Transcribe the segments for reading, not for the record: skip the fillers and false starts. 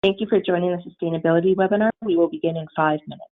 Thank you for joining the sustainability webinar. We will begin in 5 minutes.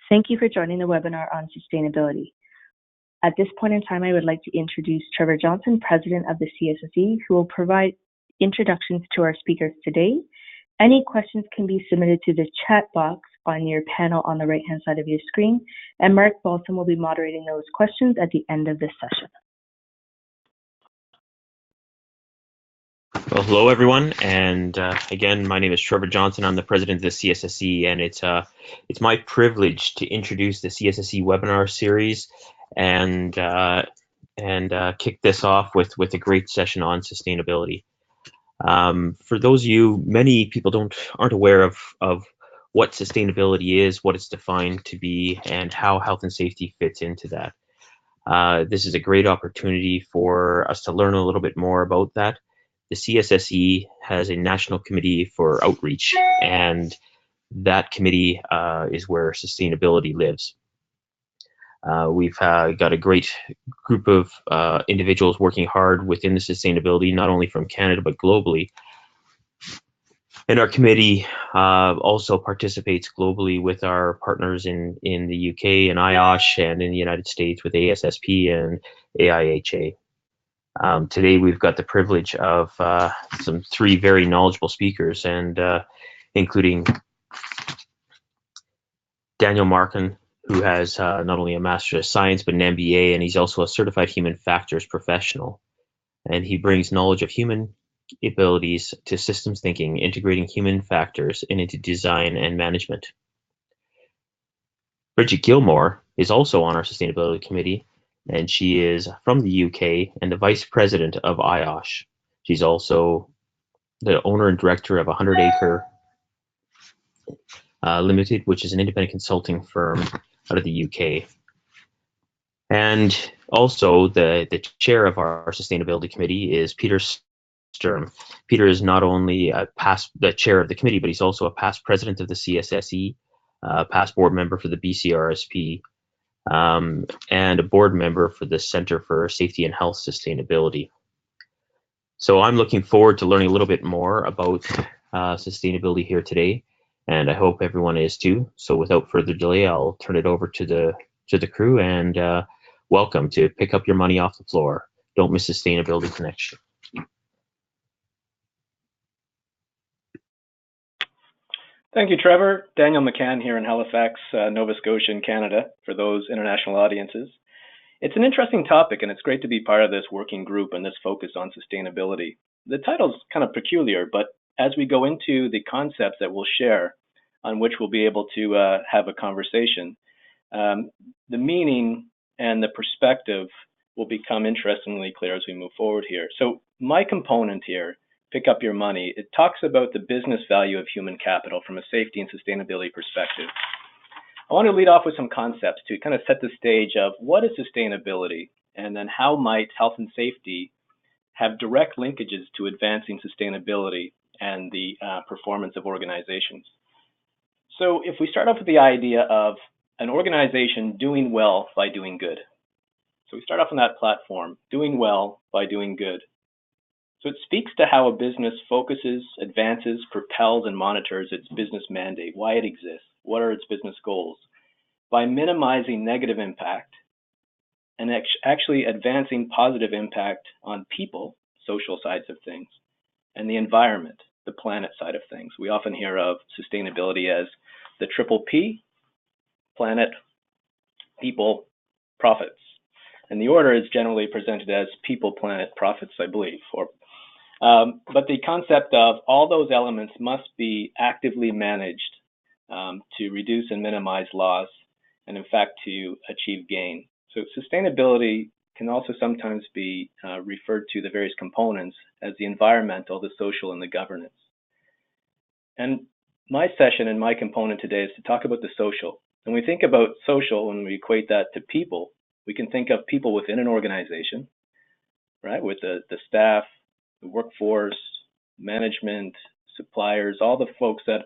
Thank you for joining the webinar on sustainability. At this point in time, I would like to introduce Trevor Johnson, President of the CSSE, who will provide introductions to our speakers today. Any questions can be submitted to the chat box on your panel on the right-hand side of your screen, and Mark Balsam will be moderating those questions at the end of this session. Well, hello everyone, and again, my name is Trevor Johnson. I'm the president of the CSSE, and it's my privilege to introduce the CSSE webinar series and kick this off with a great session on sustainability. For those of you, many people aren't aware of what sustainability is, what it's defined to be, and how health and safety fits into that. This is a great opportunity for us to learn a little bit more about that. The CSSE has a national committee for outreach, and that committee is where sustainability lives. We've got a great group of individuals working hard within the sustainability, not only from Canada, but globally. And our committee also participates globally with our partners in the UK and IOSH, and in the United States with ASSP and AIHA. Today we've got the privilege of some three very knowledgeable speakers, and including Daniel Makhan, who has not only a Master of Science but an MBA, and he's also a certified human factors professional. And he brings knowledge of human abilities to systems thinking, integrating human factors into design and management. Bridget Gilmour is also on our sustainability committee, and she is from the UK and the vice president of IOSH. She's also the owner and director of 100 Acre Limited, which is an independent consulting firm out of the UK. And also the chair of our sustainability committee is Peter Sturm. Peter is not only the chair of the committee, but he's also a past president of the CSSE, past board member for the BCRSP, and a board member for the Center for Safety and Health Sustainability. So I'm looking forward to learning a little bit more about sustainability here today, and I hope everyone is too. So without further delay, I'll turn it over to the crew, and welcome to Pick Up Your Money Off the Floor. Don't miss Sustainability Connection. Thank you, Trevor. Daniel Makhan here in Halifax, Nova Scotia in Canada, for those international audiences. It's an interesting topic, and it's great to be part of this working group and this focus on sustainability. The title's kind of peculiar, but as we go into the concepts that we'll share, on which we'll be able to have a conversation, the meaning and the perspective will become interestingly clear as we move forward here. So my component here, Pick Up Your Money, it talks about the business value of human capital from a safety and sustainability perspective. I want to lead off with some concepts to kind of set the stage of what is sustainability, and then how might health and safety have direct linkages to advancing sustainability and the performance of organizations. So if we start off with the idea of an organization doing well by doing good. So we start off on that platform, doing well by doing good. So it speaks to how a business focuses, advances, propels, and monitors its business mandate, why it exists, what are its business goals, by minimizing negative impact and actually advancing positive impact on people, social sides of things, and the environment, the planet side of things. We often hear of sustainability as the triple P, planet, people, profits. And the order is generally presented as people, planet, profits, I believe. But the concept of all those elements must be actively managed to reduce and minimize loss, and in fact to achieve gain. So sustainability can also sometimes be referred to the various components as the environmental, the social, and the governance. And my session and my component today is to talk about the social. When we think about social, when we equate that to people, we can think of people within an organization, right, with the staff, the workforce, management, suppliers, all the folks that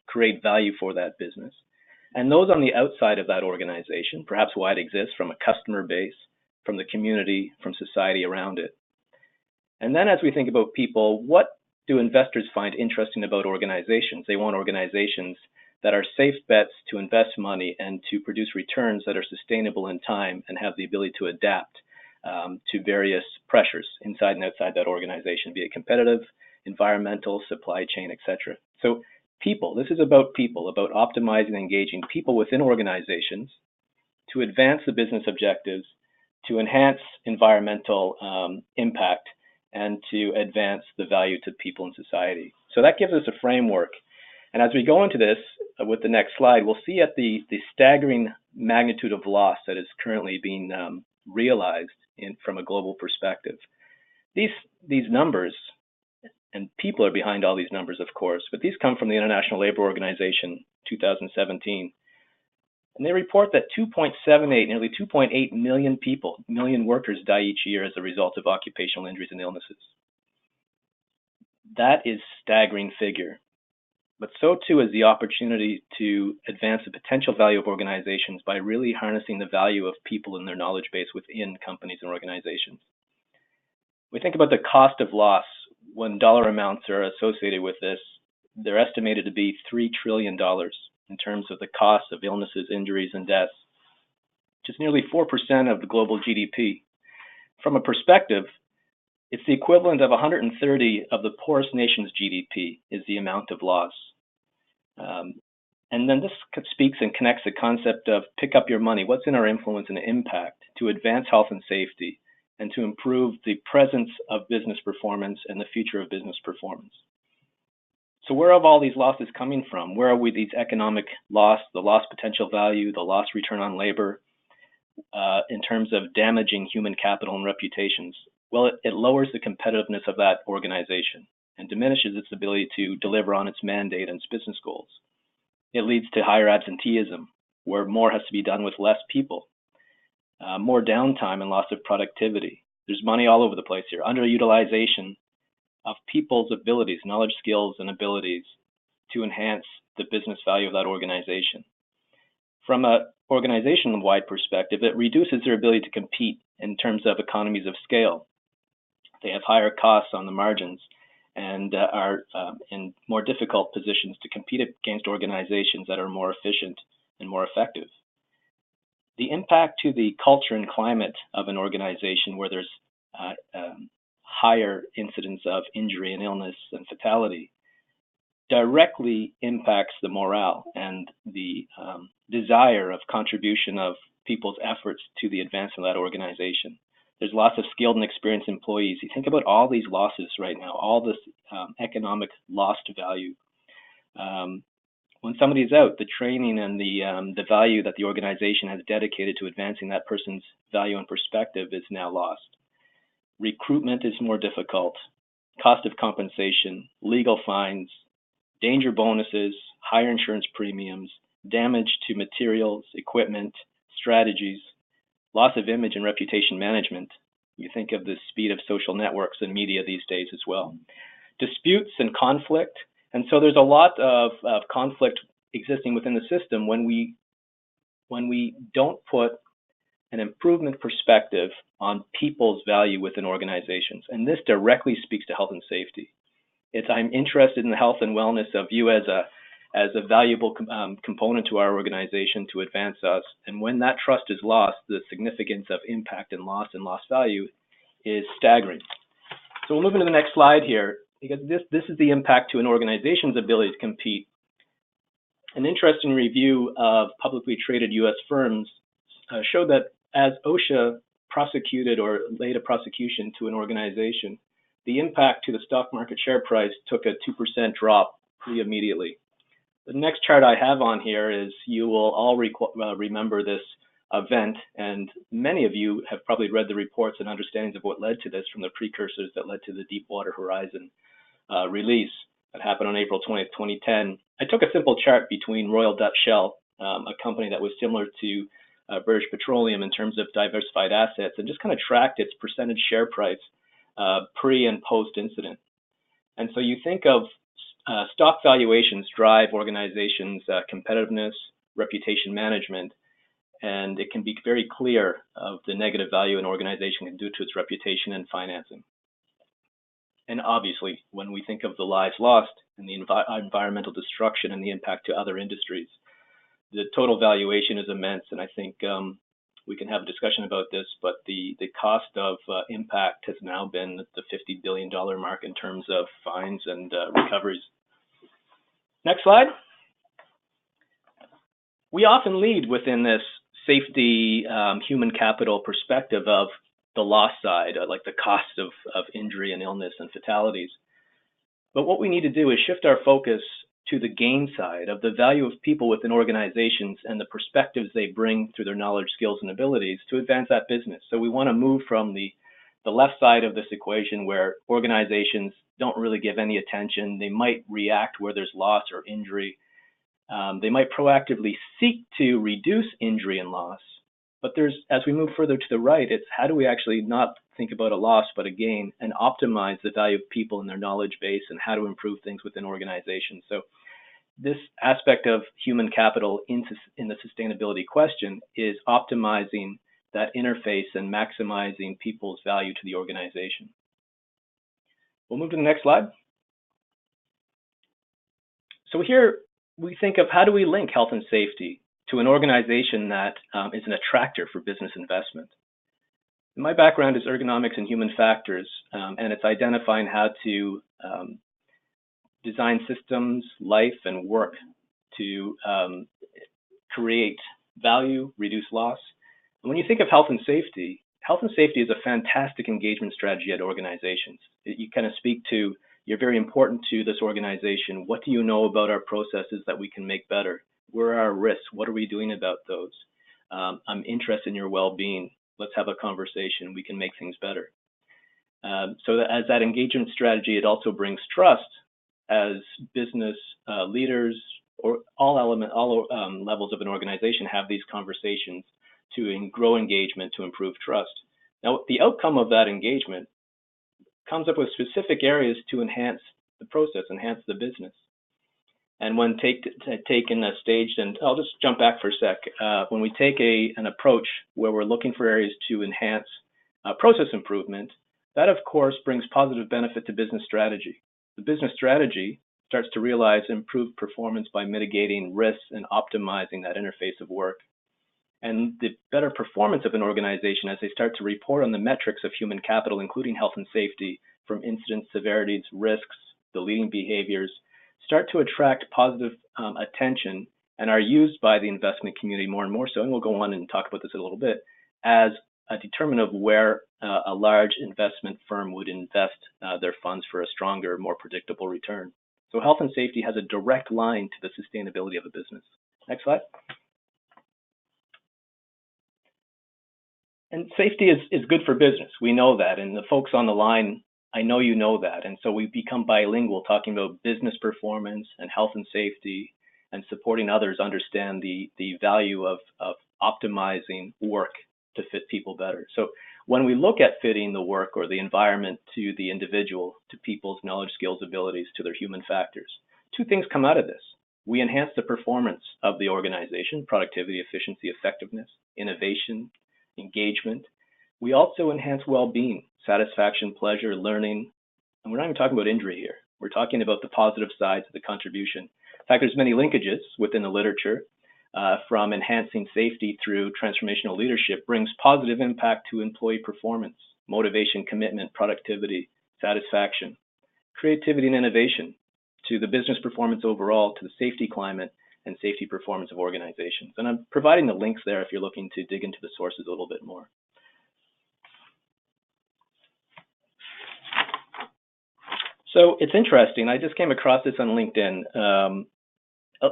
create value for that business. And those on the outside of that organization, perhaps why it exists, from a customer base, from the community, from society around it. And then as we think about people, what do investors find interesting about organizations? They want organizations that are safe bets to invest money and to produce returns that are sustainable in time and have the ability to adapt to various pressures inside and outside that organization, be it competitive, environmental, supply chain, etc. So people, this is about people, about optimizing and engaging people within organizations to advance the business objectives, to enhance environmental impact, and to advance the value to people and society. So that gives us a framework. And as we go into this with the next slide, we'll see at the staggering magnitude of loss that is currently being realized from a global perspective. These numbers, and people are behind all these numbers, of course, but these come from the International Labour Organization 2017. And they report that nearly 2.8 million workers die each year as a result of occupational injuries and illnesses. That is a staggering figure. but so too is the opportunity to advance the potential value of organizations by really harnessing the value of people and their knowledge base within companies and organizations. We think about the cost of loss. When dollar amounts are associated with this, they're estimated to be $3 trillion in terms of the cost of illnesses, injuries, and deaths, which is nearly 4% of the global GDP. From a perspective, it's the equivalent of 130 of the poorest nation's GDP is the amount of loss. And then this speaks and connects the concept of pick up your money. What's in our influence and impact to advance health and safety and to improve the presence of business performance and the future of business performance? So where are all these losses coming from? Where are these economic loss, the lost potential value, the lost return on labor, in terms of damaging human capital and reputations? Well, it lowers the competitiveness of that organization and diminishes its ability to deliver on its mandate and its business goals. It leads to higher absenteeism, where more has to be done with less people, more downtime and loss of productivity. There's money all over the place here. Underutilization of people's abilities, knowledge, skills, and abilities to enhance the business value of that organization. From an organization-wide perspective, it reduces their ability to compete in terms of economies of scale. They have higher costs on the margins and are in more difficult positions to compete against organizations that are more efficient and more effective. The impact to the culture and climate of an organization where there's higher incidence of injury and illness and fatality directly impacts the morale and the desire of contribution of people's efforts to the advancement of that organization. There's lots of skilled and experienced employees. You think about all these losses right now, all this economic lost value. When somebody's out, the training and the value that the organization has dedicated to advancing that person's value and perspective is now lost. Recruitment is more difficult. Cost of compensation, legal fines, danger bonuses, higher insurance premiums, damage to materials, equipment, strategies, loss of image and reputation management. You think of the speed of social networks and media these days as well. Disputes and conflict. And so there's a lot of conflict existing within the system when we don't put an improvement perspective on people's value within organizations. And this directly speaks to health and safety. I'm interested in the health and wellness of you as a valuable component to our organization to advance us. And when that trust is lost, the significance of impact and lost value is staggering. So we'll move into the next slide here, because this is the impact to an organization's ability to compete. An interesting review of publicly traded U.S. firms showed that as OSHA prosecuted or laid a prosecution to an organization, the impact to the stock market share price took a 2% drop pretty immediately. The next chart I have on here is, you will all remember this event, and many of you have probably read the reports and understandings of what led to this from the precursors that led to the Deepwater Horizon release that happened on April 20th, 2010. I took a simple chart between Royal Dutch Shell, a company that was similar to British Petroleum in terms of diversified assets, and just kind of tracked its percentage share price pre and post incident. And so you think of stock valuations drive organizations' competitiveness, reputation management, and it can be very clear of the negative value an organization can do to its reputation and financing. And obviously, when we think of the lives lost and the environmental destruction and the impact to other industries, the total valuation is immense. And I think we can have a discussion about this, but the cost of impact has now been the $50 billion mark in terms of fines and recoveries. Next slide. We often lead within this safety human capital perspective of the loss side, like the cost of injury and illness and fatalities. But what we need to do is shift our focus to the gain side of the value of people within organizations and the perspectives they bring through their knowledge, skills, and abilities to advance that business. So we want to move from the left side of this equation where organizations don't really give any attention. They might react where there's loss or injury. They might proactively seek to reduce injury and loss. But as we move further to the right, it's how do we actually not think about a loss but a gain and optimize the value of people and their knowledge base and how to improve things within organizations. So this aspect of human capital in the sustainability question is optimizing that interface and maximizing people's value to the organization. We'll move to the next slide. So here we think of how do we link health and safety to an organization that is an attractor for business investment. My background is ergonomics and human factors, and it's identifying how to design systems, life, and work to create value, reduce loss. And when you think of health and safety is a fantastic engagement strategy at organizations. You kind of speak to, you're very important to this organization. What do you know about our processes that we can make better? Where are our risks? What are we doing about those? I'm interested in your well-being. Let's have a conversation. We can make things better. So that as that engagement strategy, it also brings trust as business leaders or all levels of an organization have these conversations to grow engagement, to improve trust. Now, the outcome of that engagement comes up with specific areas to enhance the process, enhance the business. And when taken a staged, and I'll just jump back for a sec, when we take an approach where we're looking for areas to enhance process improvement, that of course brings positive benefit to business strategy. The business strategy starts to realize improved performance by mitigating risks and optimizing that interface of work. And the better performance of an organization as they start to report on the metrics of human capital, including health and safety, from incident severities, risks, the leading behaviors, start to attract positive attention and are used by the investment community more and more so, and we'll go on and talk about this a little bit, as a determinant of where a large investment firm would invest their funds for a stronger, more predictable return. So health and safety has a direct line to the sustainability of a business. Next slide. And safety is good for business. We know that, and the folks on the line, I know you know that. And so we become bilingual, talking about business performance and health and safety, and supporting others understand the value of optimizing work to fit people better. So when we look at fitting the work or the environment to the individual, to people's knowledge, skills, abilities, to their human factors, two things come out of this. We enhance the performance of the organization, productivity, efficiency, effectiveness, innovation, engagement. We also enhance well-being, satisfaction, pleasure, learning. And we're not even talking about injury here. We're talking about the positive sides of the contribution. In fact, there's many linkages within the literature from enhancing safety through transformational leadership brings positive impact to employee performance, motivation, commitment, productivity, satisfaction, creativity and innovation, to the business performance overall, to the safety climate and safety performance of organizations. And I'm providing the links there if you're looking to dig into the sources a little bit more. So it's interesting. I just came across this on LinkedIn.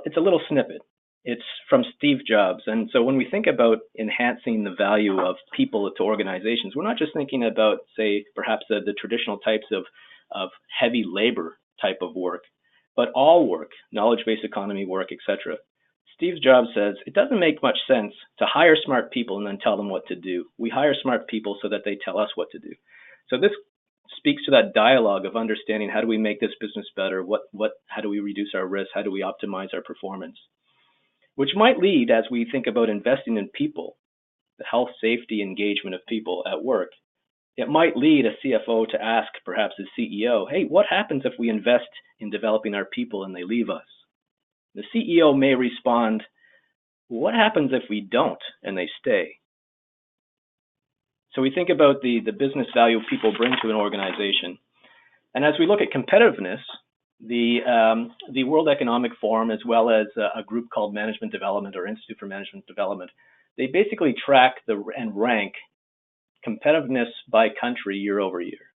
It's a little snippet. It's from Steve Jobs. And so when we think about enhancing the value of people to organizations, we're not just thinking about, say, perhaps the traditional types of heavy labor type of work, but all work, knowledge-based economy work, etc. Steve Jobs says, it doesn't make much sense to hire smart people and then tell them what to do. We hire smart people so that they tell us what to do. So this speaks to that dialogue of understanding, how do we make this business better? How do we reduce our risk? How do we optimize our performance? Which might lead, as we think about investing in people, the health, safety, engagement of people at work, it might lead a CFO to ask perhaps the CEO, hey, what happens if we invest in developing our people and they leave us? The CEO may respond, what happens if we don't and they stay? So we think about the business value people bring to an organization. And as we look at competitiveness, the World Economic Forum, as well as a group called Management Development or Institute for Management Development, they basically track and rank competitiveness by country year over year.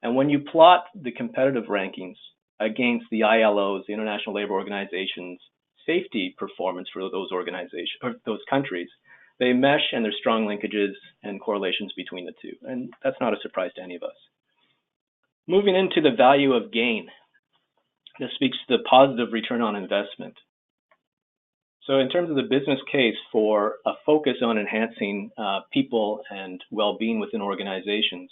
And when you plot the competitive rankings against the ILO's, the International Labor Organization's safety performance for those organizations or those countries, they mesh, and there's strong linkages and correlations between the two. And that's not a surprise to any of us. Moving into the value of gain. This speaks to the positive return on investment. So in terms of the business case for a focus on enhancing people and well-being within organizations,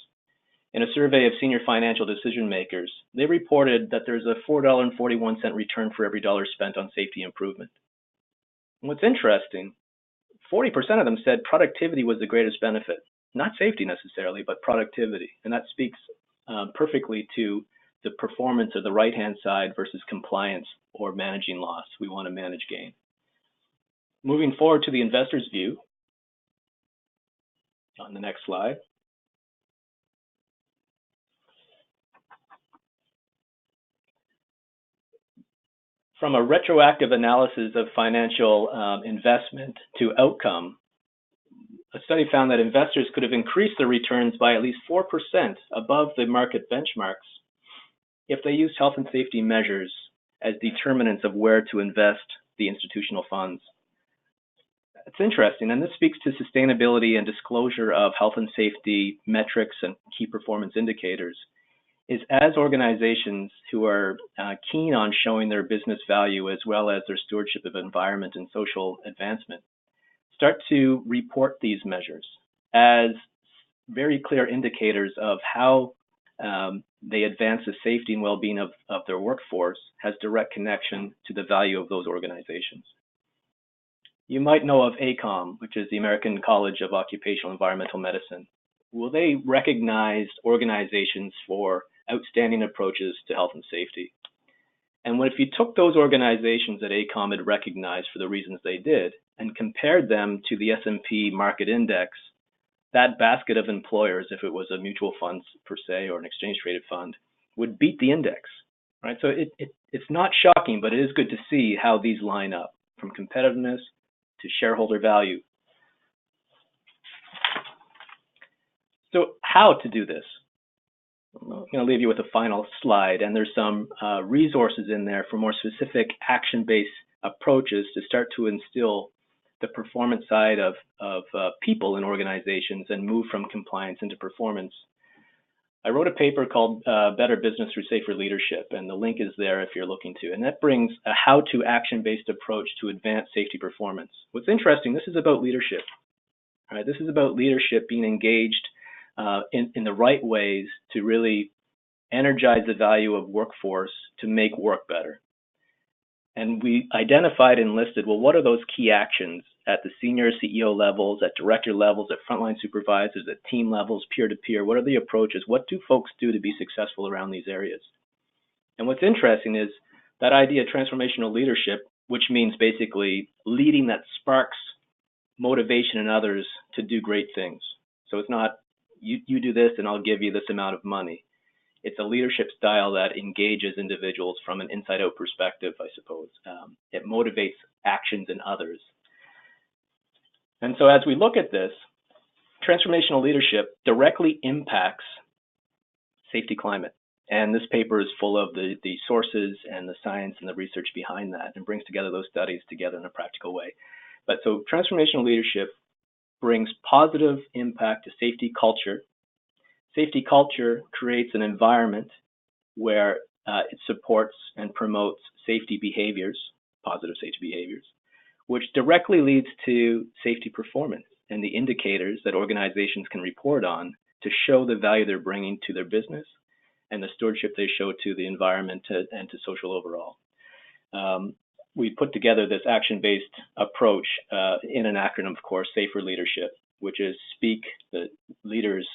In a survey of senior financial decision makers, they reported that there's a $4.41 return for every dollar spent on safety improvement. And what's interesting, 40% of them said productivity was the greatest benefit. Not safety necessarily, but productivity. And that speaks perfectly to the performance of the right-hand side versus compliance or managing loss. We want to manage gain. Moving forward to the investor's view, on the next slide. From a retroactive analysis of financial investment to outcome, a study found that investors could have increased their returns by at least 4% above the market benchmarks if they used health and safety measures as determinants of where to invest the institutional funds. It's interesting, and this speaks to sustainability and disclosure of health and safety metrics and key performance indicators, is as organizations who are keen on showing their business value as well as their stewardship of environment and social advancement, start to report these measures as very clear indicators of how they advance the safety and well-being of their workforce, has direct connection to the value of those organizations. You might know of ACOM, which is the American College of Occupational Environmental Medicine. Well, they recognize organizations for outstanding approaches to health and safety. And if you took those organizations that ACOM had recognized for the reasons they did and compared them to the S&P market index, that basket of employers, if it was a mutual fund per se or an exchange traded fund, would beat the index, right? So it's not shocking, but it is good to see how these line up from competitiveness to shareholder value. So how to do this? I'm going to leave you with a final slide, and there's some resources in there for more specific action-based approaches to start to instill the performance side of people in organizations and move from compliance into performance. I wrote a paper called Better Business Through Safer Leadership, and the link is there if you're looking to. And that brings a how-to action-based approach to advance safety performance. What's interesting, this is about leadership. Right? This is about leadership being engaged in the right ways to really energize the value of workforce to make work better. And we identified and listed, well, what are those key actions at the senior CEO levels, at director levels, at frontline supervisors, at team levels, peer-to-peer? What are the approaches? What do folks do to be successful around these areas? And what's interesting is that idea of transformational leadership, which means basically leading that sparks motivation in others to do great things. So it's not, you do this and I'll give you this amount of money. It's a leadership style that engages individuals from an inside-out perspective, I suppose. It motivates actions in others. And so as we look at this, transformational leadership directly impacts safety climate. And this paper is full of the sources and the science and the research behind that and brings together those studies together in a practical way. But so transformational leadership brings positive impact to safety culture. Safety culture creates an environment where it supports and promotes safety behaviors, positive safety behaviors, which directly leads to safety performance and the indicators that organizations can report on to show the value they're bringing to their business and the stewardship they show to the environment and to social overall. We put together this action-based approach in an acronym, of course, Safer Leadership, which is speak, the leaders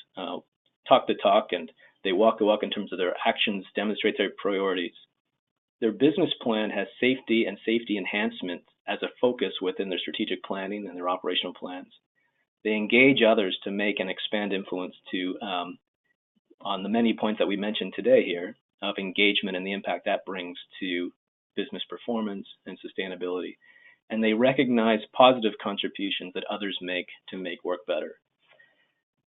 talk the talk and they walk the walk in terms of their actions, demonstrate their priorities. Their business plan has safety and safety enhancement as a focus within their strategic planning and their operational plans. They engage others to make and expand influence to, on the many points that we mentioned today here, of engagement and the impact that brings to business performance and sustainability. And they recognize positive contributions that others make to make work better.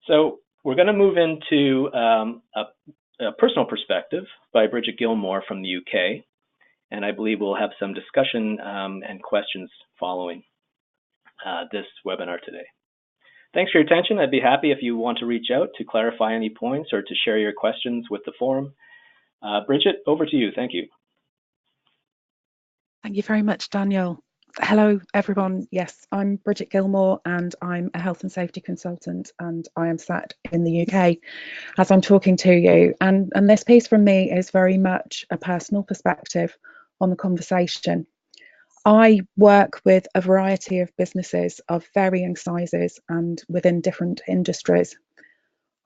So we're going to move into a personal perspective by Bridget Gilmour from the UK. And I believe we'll have some discussion and questions following this webinar today. Thanks for your attention. I'd be happy if you want to reach out to clarify any points or to share your questions with the forum. Bridget, over to you. Thank you. Thank you very much, Daniel. Hello, everyone. Yes, I'm Bridget Gilmour and I'm a health and safety consultant, and I am sat in the UK as I'm talking to you. And this piece from me is very much a personal perspective on the conversation. I work with a variety of businesses of varying sizes and within different industries.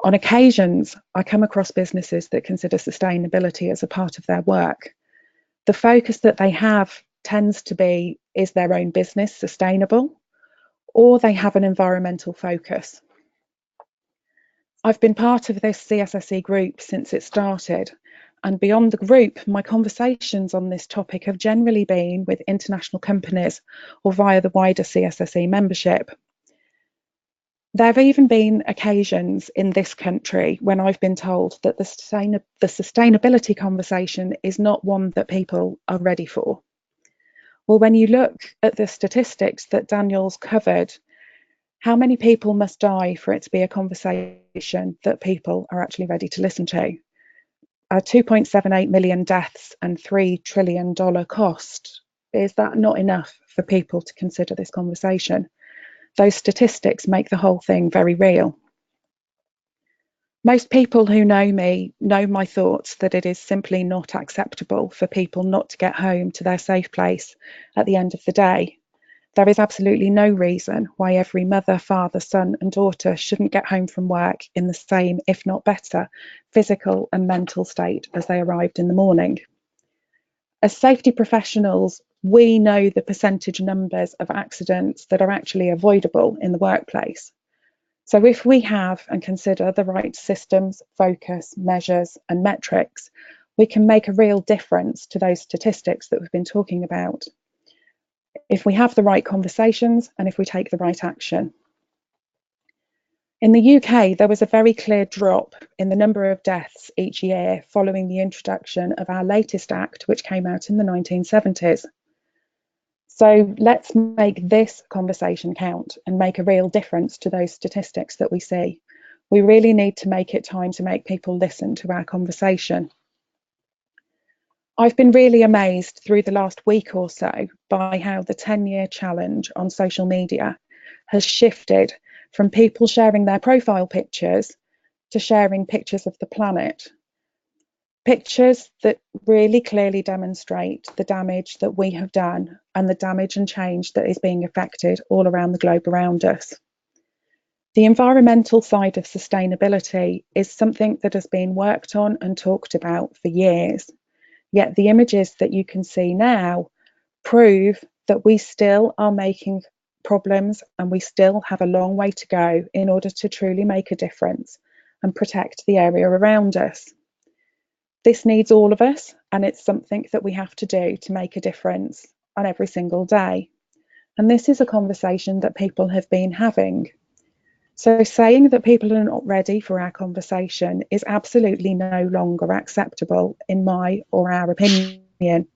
On occasions, I come across businesses that consider sustainability as a part of their work. The focus that they have tends to be, is their own business sustainable, or they have an environmental focus. I've been part of this CSSE group since it started, and beyond the group, my conversations on this topic have generally been with international companies or via the wider CSSE membership. There have even been occasions in this country when I've been told that the sustainability conversation is not one that people are ready for. Well, when you look at the statistics that Daniel's covered, how many people must die for it to be a conversation that people are actually ready to listen to? 2.78 million deaths and $3 trillion cost. Is that not enough for people to consider this conversation? Those statistics make the whole thing very real. Most people who know me know my thoughts that it is simply not acceptable for people not to get home to their safe place at the end of the day. There is absolutely no reason why every mother, father, son and daughter shouldn't get home from work in the same, if not better, physical and mental state as they arrived in the morning. As safety professionals, we know the percentage numbers of accidents that are actually avoidable in the workplace. So if we have and consider the right systems, focus, measures and metrics, we can make a real difference to those statistics that we've been talking about, if we have the right conversations and if we take the right action. In the UK, there was a very clear drop in the number of deaths each year following the introduction of our latest act, which came out in the 1970s. So let's make this conversation count and make a real difference to those statistics that we see. We really need to make it time to make people listen to our conversation. I've been really amazed through the last week or so by how the 10-year challenge on social media has shifted from people sharing their profile pictures to sharing pictures of the planet. Pictures that really clearly demonstrate the damage that we have done and the damage and change that is being affected all around the globe around us. The environmental side of sustainability is something that has been worked on and talked about for years. Yet the images that you can see now prove that we still are making problems and we still have a long way to go in order to truly make a difference and protect the area around us. This needs all of us, and it's something that we have to do to make a difference on every single day. And this is a conversation that people have been having. So saying that people are not ready for our conversation is absolutely no longer acceptable in my or our opinion.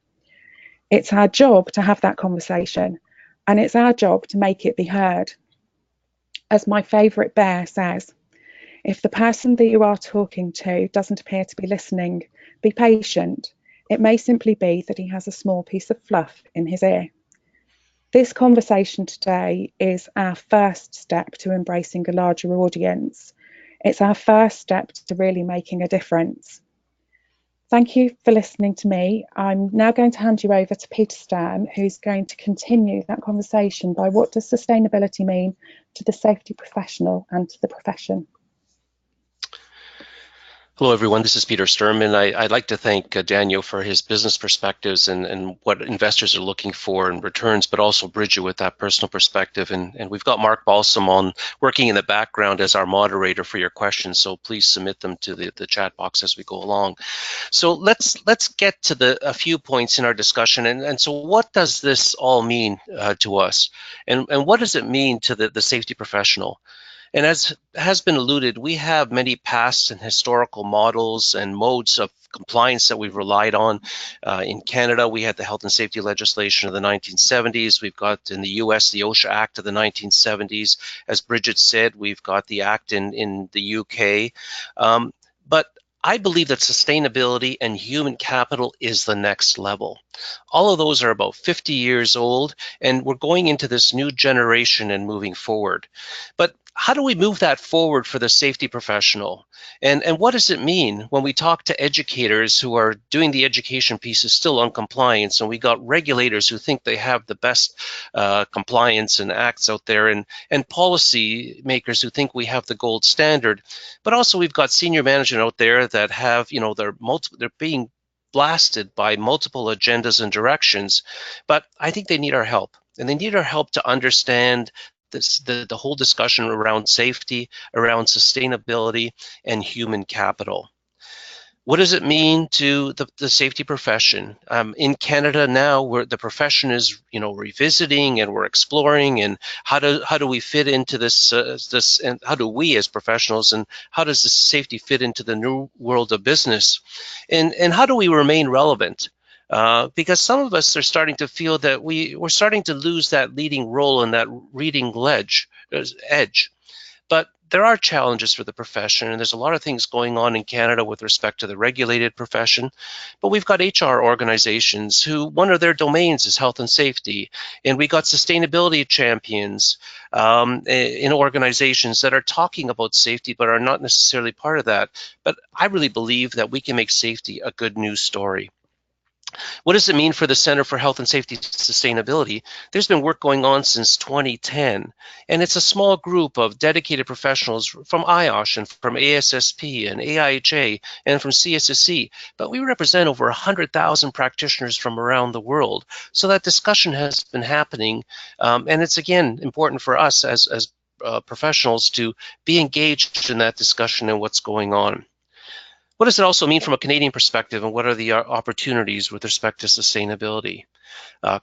It's our job to have that conversation, and it's our job to make it be heard. As my favourite bear says, if the person that you are talking to doesn't appear to be listening, be patient. It may simply be that he has a small piece of fluff in his ear. This conversation today is our first step to embracing a larger audience. It's our first step to really making a difference. Thank you for listening to me. I'm now going to hand you over to Peter Sturm, who's going to continue that conversation by what does sustainability mean to the safety professional and to the profession. Hello, everyone. This is Peter Sturm, and I'd like to thank Daniel for his business perspectives and what investors are looking for in returns, but also Bridget with that personal perspective. And we've got Mark Balsam on working in the background as our moderator for your questions, so please submit them to the chat box as we go along. So let's get to a few points in our discussion. And so what does this all mean to us? And what does it mean to the safety professional? And as has been alluded, we have many past and historical models and modes of compliance that we've relied on. In Canada, we had the health and safety legislation of the 1970s. We've got in the US, the OSHA Act of the 1970s. As Bridget said, we've got the Act in the UK. But I believe that sustainability and human capital is the next level. All of those are about 50 years old, and we're going into this new generation and moving forward. But how do we move that forward for the safety professional? And what does it mean when we talk to educators who are doing the education pieces still on compliance, and we got regulators who think they have the best compliance and acts out there, and policy makers who think we have the gold standard? But also we've got senior management out there that have, they're being blasted by multiple agendas and directions. But I think they need our help, and they need our help to understand the whole discussion around safety, around sustainability, and human capital. What does it mean to the safety profession? In Canada now, where the profession is, revisiting, and we're exploring, and how do we fit into this, and how do we as professionals, and how does the safety fit into the new world of business, and how do we remain relevant? Because some of us are starting to feel that we're starting to lose that leading role and that leading edge. But there are challenges for the profession, and there's a lot of things going on in Canada with respect to the regulated profession. But we've got HR organizations who one of their domains is health and safety, and we got sustainability champions in organizations that are talking about safety but are not necessarily part of that. But I really believe that we can make safety a good news story. What does it mean for the Center for Health and Safety Sustainability? There's been work going on since 2010, and it's a small group of dedicated professionals from IOSH and from ASSP and AIHA and from CSSE, but we represent over 100,000 practitioners from around the world. So that discussion has been happening, and it's again important for us as professionals to be engaged in that discussion and what's going on. What does it also mean from a Canadian perspective, and what are the opportunities with respect to sustainability?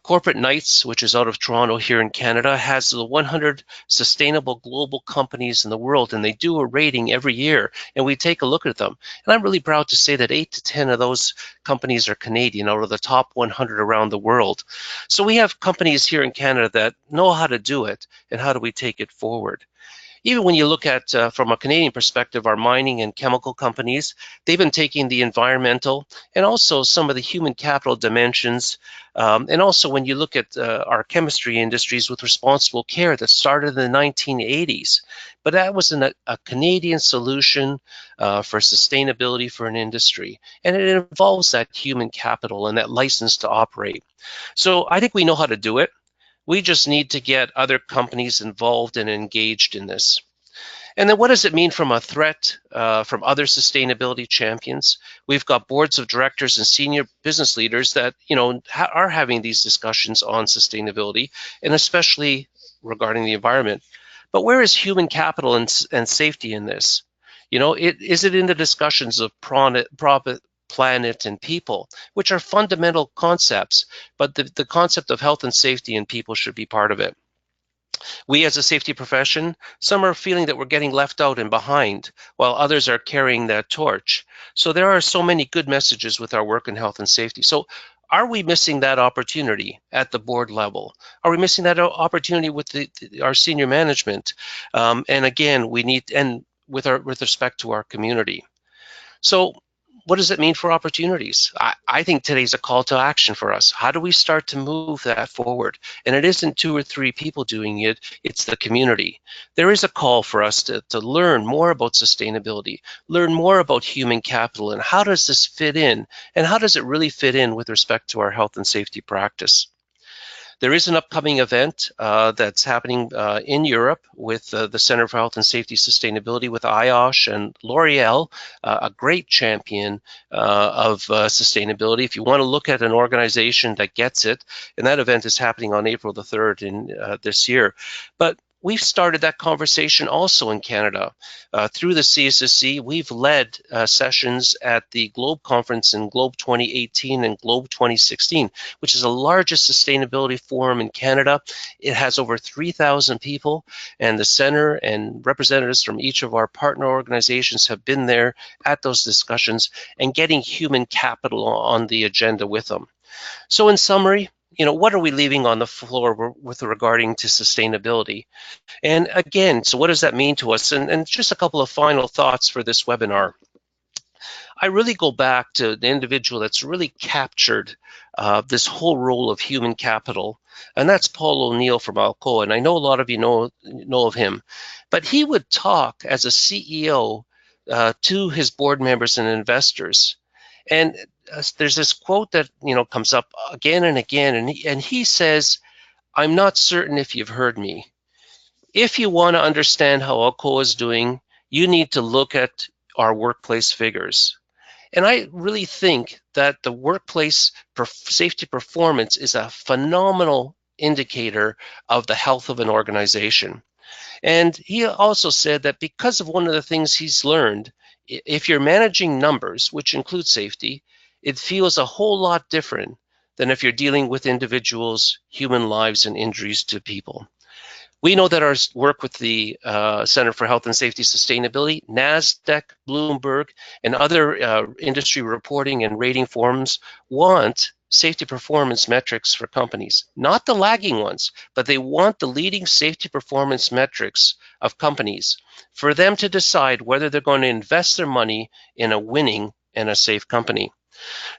Corporate Knights, which is out of Toronto here in Canada, has the 100 sustainable global companies in the world, and they do a rating every year, and we take a look at them. And I'm really proud to say that 8 to 10 of those companies are Canadian out of the top 100 around the world. So we have companies here in Canada that know how to do it, and how do we take it forward? Even when you look at, from a Canadian perspective, our mining and chemical companies, they've been taking the environmental and also some of the human capital dimensions. And also when you look at our chemistry industries with responsible care that started in the 1980s. But that was a Canadian solution for sustainability for an industry. And it involves that human capital and that license to operate. So I think we know how to do it. We just need to get other companies involved and engaged in this. And then what does it mean from a threat from other sustainability champions? We've got boards of directors and senior business leaders that are having these discussions on sustainability, and especially regarding the environment. But where is human capital and safety in this? Is it in the discussions of profit, planet, and people, which are fundamental concepts, but the concept of health and safety and people should be part of it. We as a safety profession, some are feeling that we're getting left out and behind, while others are carrying that torch. So there are so many good messages with our work in health and safety. So are we missing that opportunity at the board level? Are we missing that opportunity with our senior management? And again, we need, and with respect to our community. So what does it mean for opportunities? I think today's a call to action for us. How do we start to move that forward? And it isn't 2 or 3 people doing it, it's the community. There is a call for us to learn more about sustainability, learn more about human capital, and how does this fit in? And how does it really fit in with respect to our health and safety practice? There is an upcoming event that's happening in Europe with the Center for Health and Safety Sustainability with IOSH and L'Oreal, a great champion of sustainability. If you want to look at an organization that gets it, and that event is happening on April the 3rd in this year. But we've started that conversation also in Canada. Through the CSSE, we've led sessions at the Globe Conference in Globe 2018 and Globe 2016, which is the largest sustainability forum in Canada. It has over 3,000 people, and the center and representatives from each of our partner organizations have been there at those discussions and getting human capital on the agenda with them. So in summary, what are we leaving on the floor with regarding to sustainability? And again, so what does that mean to us? And just a couple of final thoughts for this webinar. I really go back to the individual that's really captured this whole role of human capital, and that's Paul O'Neill from Alcoa. And I know a lot of you know of him, but he would talk as a CEO to his board members and investors. And there's this quote that comes up again and again, and he says, "I'm not certain if you've heard me. If you want to understand how Alcoa is doing, you need to look at our workplace figures." And I really think that the workplace safety performance is a phenomenal indicator of the health of an organization. And he also said that because of one of the things he's learned, if you're managing numbers, which include safety, it feels a whole lot different than if you're dealing with individuals, human lives, and injuries to people. We know that our work with the Center for Health and Safety Sustainability, NASDAQ, Bloomberg, and other industry reporting and rating forums want safety performance metrics for companies. Not the lagging ones, but they want the leading safety performance metrics of companies for them to decide whether they're going to invest their money in a winning and a safe company.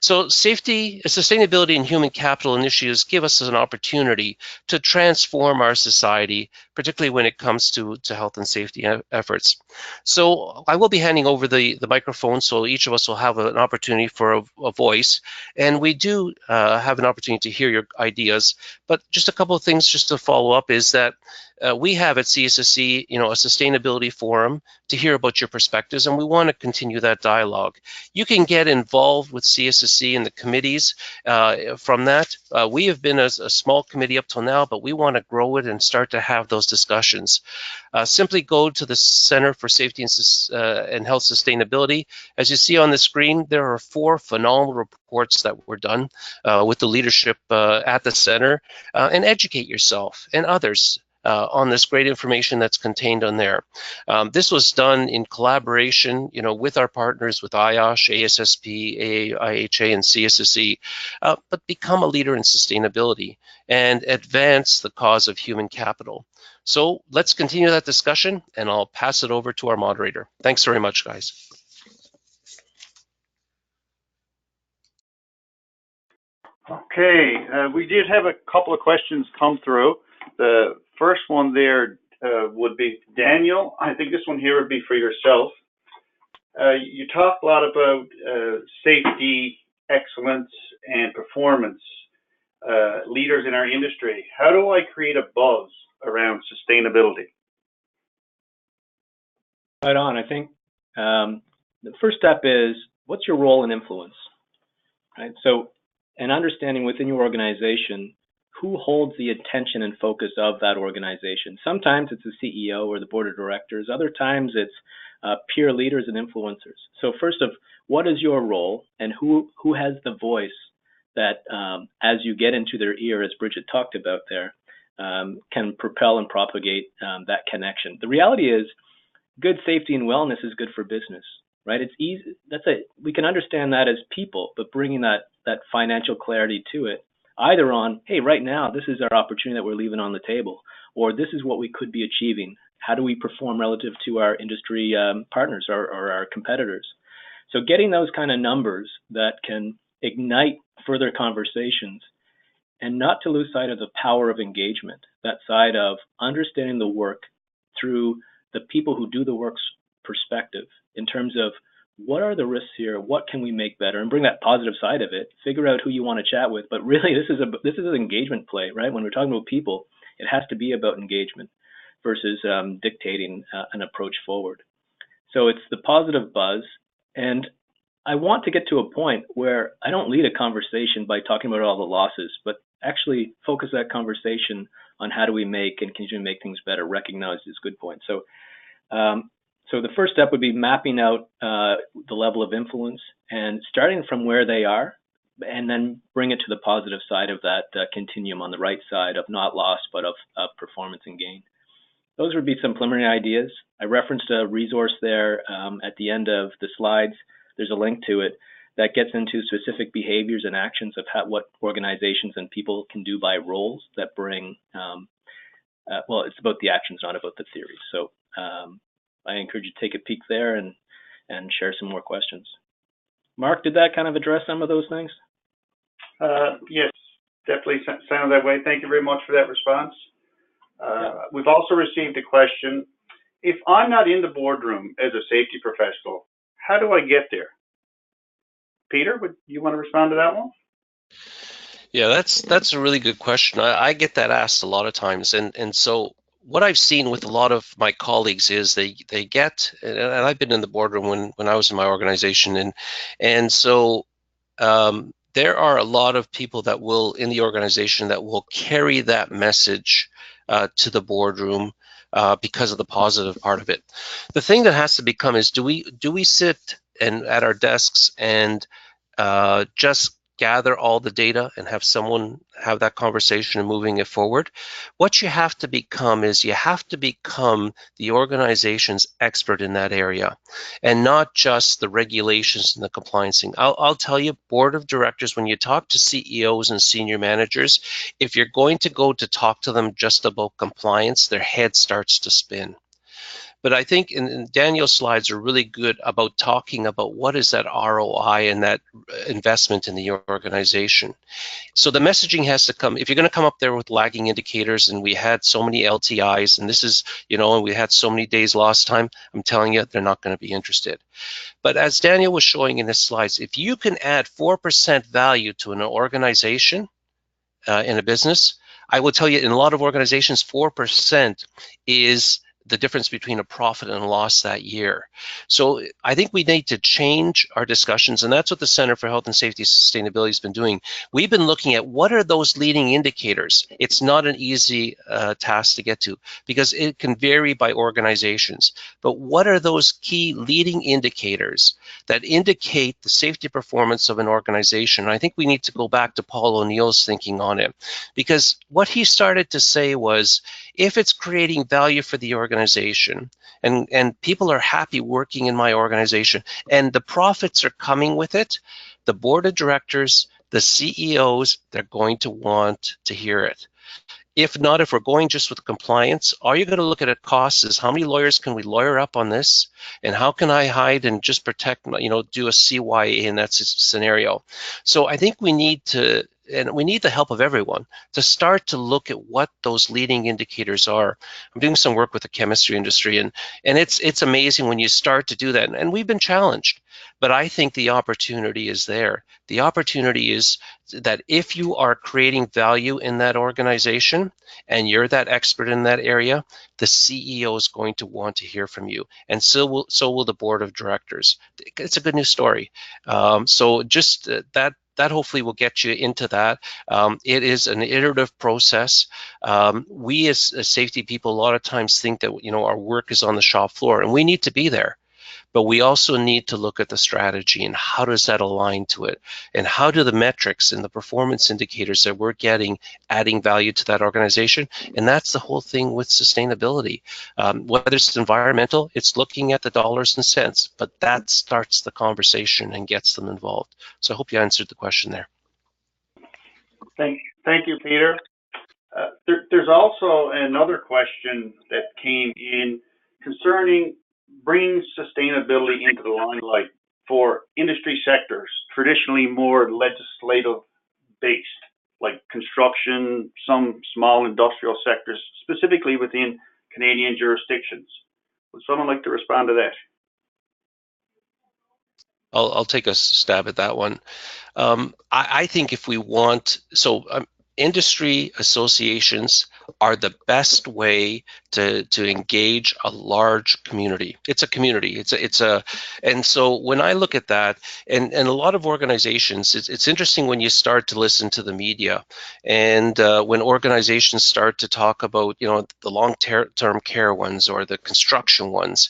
So safety, sustainability, and human capital initiatives give us an opportunity to transform our society, particularly when it comes to health and safety efforts. So I will be handing over the microphone so each of us will have an opportunity for a voice. And we do have an opportunity to hear your ideas. But just a couple of things just to follow up is that we have at CSSE, a sustainability forum to hear about your perspectives, and we want to continue that dialogue. You can get involved with CSSE and the committees from that. We have been a small committee up till now, but we want to grow it and start to have those discussions. Simply go to the Center for Safety and Health Sustainability. As you see on the screen, there are 4 phenomenal reports that were done with the leadership at the center, and educate yourself and others on this great information that's contained on there. This was done in collaboration, with our partners, with IOSH, ASSP, AIHA, and CSSE, but become a leader in sustainability and advance the cause of human capital. So let's continue that discussion, and I'll pass it over to our moderator. Thanks very much, guys. Okay, we did have a couple of questions come through. The first one there would be Daniel. I think this one here would be for yourself. You talk a lot about safety, excellence, and performance, leaders in our industry. How do I create a buzz around sustainability? Right on. I think the first step is, what's your role and influence, right? So, an understanding within your organization who holds the attention and focus of that organization. Sometimes it's the CEO or the board of directors. Other times it's peer leaders and influencers. So first of, what is your role, and who has the voice that, as you get into their ear, as Bridget talked about there, can propel and propagate that connection. The reality is, good safety and wellness is good for business, right? It's easy. We can understand that as people, but bringing that financial clarity to it, either on, hey, right now, this is our opportunity that we're leaving on the table, or this is what we could be achieving. How do we perform relative to our industry partners or our competitors? So getting those kind of numbers that can ignite further conversations, and not to lose sight of the power of engagement, that side of understanding the work through the people who do the work's perspective in terms of, what are the risks here? What can we make better? And bring that positive side of it. Figure out who you want to chat with. But really, this is an engagement play, right? When we're talking about people, it has to be about engagement versus dictating an approach forward. So it's the positive buzz. And I want to get to a point where I don't lead a conversation by talking about all the losses, but actually focus that conversation on how do we make and continue to make things better, recognize this good point. So the first step would be mapping out the level of influence and starting from where they are, and then bring it to the positive side of that continuum on the right side of not loss, but of performance and gain. Those would be some preliminary ideas. I referenced a resource there at the end of the slides. There's a link to it that gets into specific behaviors and actions of what organizations and people can do by roles that bring, well, it's about the actions, not about the theories. So I encourage you to take a peek there and share some more questions. Mark, did that kind of address some of those things? Yes, definitely sounded that way. Thank you very much for that response. We've also received a question. If I'm not in the boardroom as a safety professional, how do I get there? Peter, would you want to respond to that one? Yeah, that's a really good question. I get that asked a lot of times, and so what I've seen with a lot of my colleagues is they get, and I've been in the boardroom when I was in my organization, and so there are a lot of people that will in the organization that will carry that message to the boardroom because of the positive part of it. The thing that has to become is do we sit and at our desks and just gather all the data and have someone have that conversation and moving it forward? What you have to become is you have to become the organization's expert in that area and not just the regulations and the compliancing. I'll tell you, board of directors, when you talk to CEOs and senior managers, if you're going to go to talk to them just about compliance, their head starts to spin. But I think in Daniel's slides are really good about talking about what is that ROI and that investment in the organization. So the messaging has to come, if you're going to come up there with lagging indicators, and we had so many LTIs, and this is, and we had so many days lost time, I'm telling you, they're not going to be interested. But as Daniel was showing in his slides, if you can add 4% value to an organization in a business, I will tell you in a lot of organizations, 4% is the difference between a profit and a loss that year. So I think we need to change our discussions, and that's what the Center for Health and Safety Sustainability has been doing. We've been looking at what are those leading indicators. It's not an easy task to get to because it can vary by organizations. But what are those key leading indicators that indicate the safety performance of an organization? And I think we need to go back to Paul O'Neill's thinking on it, because what he started to say was, if it's creating value for the organization and people are happy working in my organization and the profits are coming with it, the board of directors, the CEOs, they're going to want to hear it. If not, if we're going just with compliance, all you're going to look at costs is how many lawyers can we lawyer up on this, and how can I hide and just protect, do a CYA in that scenario. So I think we need to, and we need the help of everyone to start to look at what those leading indicators are. I'm doing some work with the chemistry industry, and it's amazing when you start to do that, and we've been challenged. But I think the opportunity is there. The opportunity is that if you are creating value in that organization and you're that expert in that area, the CEO is going to want to hear from you, and so will the board of directors. It's a good news story. So just that hopefully will get you into that. It is an iterative process. We as safety people a lot of times think that our work is on the shop floor, and we need to be there. But we also need to look at the strategy and how does that align to it, and how do the metrics and the performance indicators that we're getting adding value to that organization. And that's the whole thing with sustainability. Whether it's environmental, it's looking at the dollars and cents, but that starts the conversation and gets them involved. So I hope you answered the question there. Thank you, Peter. There's also another question that came in concerning bringing sustainability into the limelight for industry sectors, traditionally more legislative based, like construction, some small industrial sectors, specifically within Canadian jurisdictions. Would someone like to respond to that? I'll take a stab at that one. I think if we want, industry associations are the best way to engage a large community. It's a community. And so when I look at that, and a lot of organizations, it's interesting when you start to listen to the media, and when organizations start to talk about, the long-term care ones or the construction ones.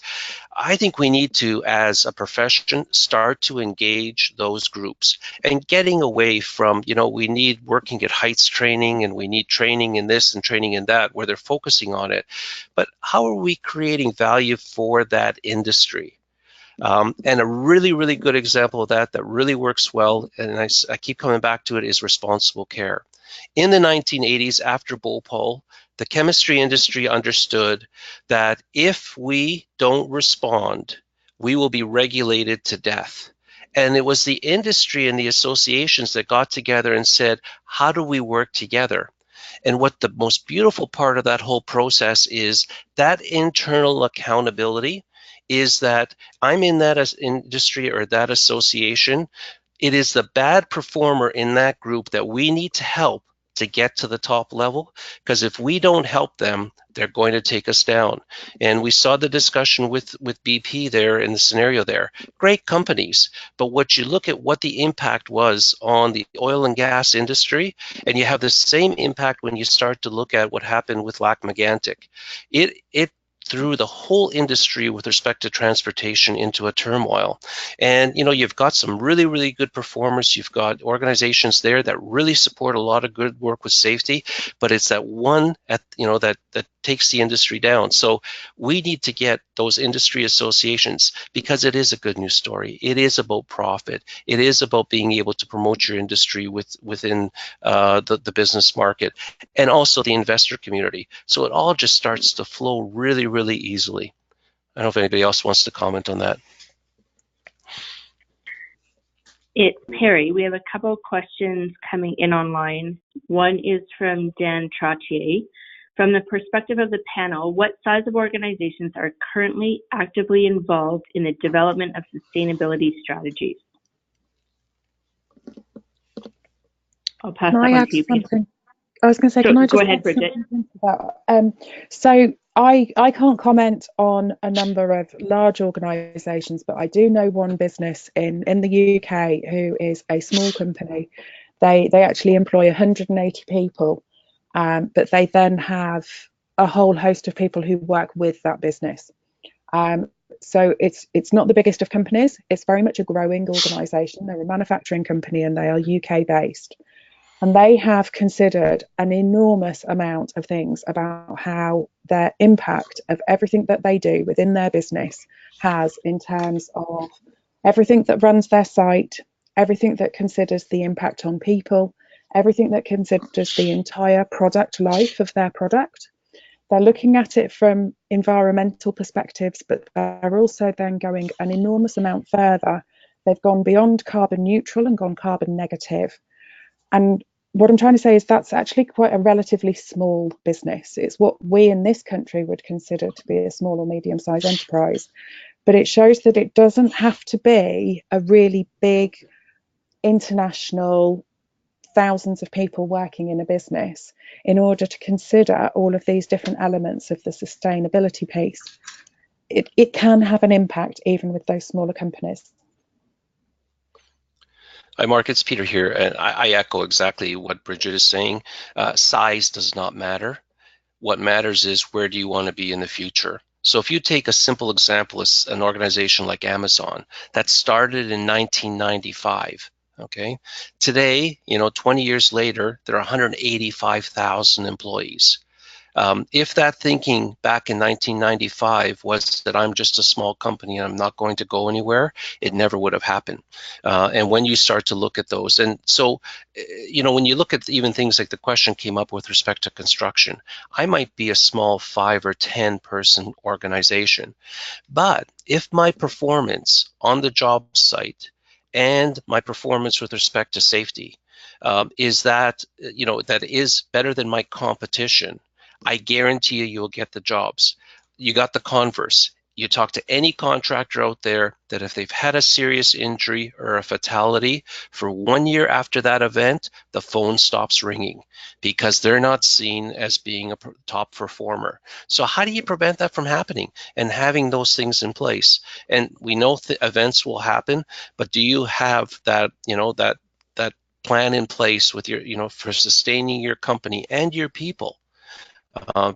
I think we need to, as a profession, start to engage those groups and getting away from, we need working at heights training and we need training in this and training in that, where they're focusing on it. But how are we creating value for that industry? And a really, really good example of that really works well, and I keep coming back to it, is responsible care. In the 1980s, after Bhopal, the chemistry industry understood that if we don't respond, we will be regulated to death. And it was the industry and the associations that got together and said, how do we work together? And what the most beautiful part of that whole process is, that internal accountability is that I'm in that industry or that association. It is the bad performer in that group that we need to help to get to the top level, because if we don't help them, they're going to take us down. And we saw the discussion with BP there in the scenario there. Great companies, but what you look at what the impact was on the oil and gas industry, and you have the same impact when you start to look at what happened with Lac-Mégantic. It threw the whole industry with respect to transportation into a turmoil. And you've got some really, really good performers. You've got organizations there that really support a lot of good work with safety, but it's that one that takes the industry down. So we need to get those industry associations, because it is a good news story. It is about profit. It is about being able to promote your industry within the business market, and also the investor community. So it all just starts to flow really, really easily. I don't know if anybody else wants to comment on that. It's Perry. We have a couple of questions coming in online. One is from Dan Trottier. From the perspective of the panel, what size of organizations are currently actively involved in the development of sustainability strategies? I'll pass that one to you, Peter. I was going to say, can I just go ahead, Bridget? So I can't comment on a number of large organisations, but I do know one business in the UK who is a small company. They actually employ 180 people, but they then have a whole host of people who work with that business. So it's not the biggest of companies. It's very much a growing organisation. They're a manufacturing company and they are UK based. And they have considered an enormous amount of things about how their impact of everything that they do within their business has, in terms of everything that runs their site, everything that considers the impact on people, everything that considers the entire product life of their product. They're looking at it from environmental perspectives, but they're also then going an enormous amount further. They've gone beyond carbon neutral and gone carbon negative. And what I'm trying to say is that's actually quite a relatively small business. It's what we in this country would consider to be a small or medium-sized enterprise. But it shows that it doesn't have to be a really big, international, thousands of people working in a business in order to consider all of these different elements of the sustainability piece. It can have an impact even with those smaller companies. Hi, Mark, it's Peter here, and I echo exactly what Bridget is saying. Size does not matter. What matters is, where do you want to be in the future? So if you take a simple example, as an organization like Amazon that started in 1995, okay? Today, 20 years later, there are 185,000 employees. If that thinking back in 1995 was that I'm just a small company and I'm not going to go anywhere, it never would have happened. And when you start to look at those, and so, when you look at even things like the question came up with respect to construction, I might be a small 5 or 10 person organization, but if my performance on the job site and my performance with respect to safety is that is better than my competition, I guarantee you'll get the jobs. You got the converse. You talk to any contractor out there that if they've had a serious injury or a fatality, for 1 year after that event, the phone stops ringing because they're not seen as being a top performer. So how do you prevent that from happening and having those things in place? And we know events will happen, but do you have that, that plan in place with your, for sustaining your company and your people?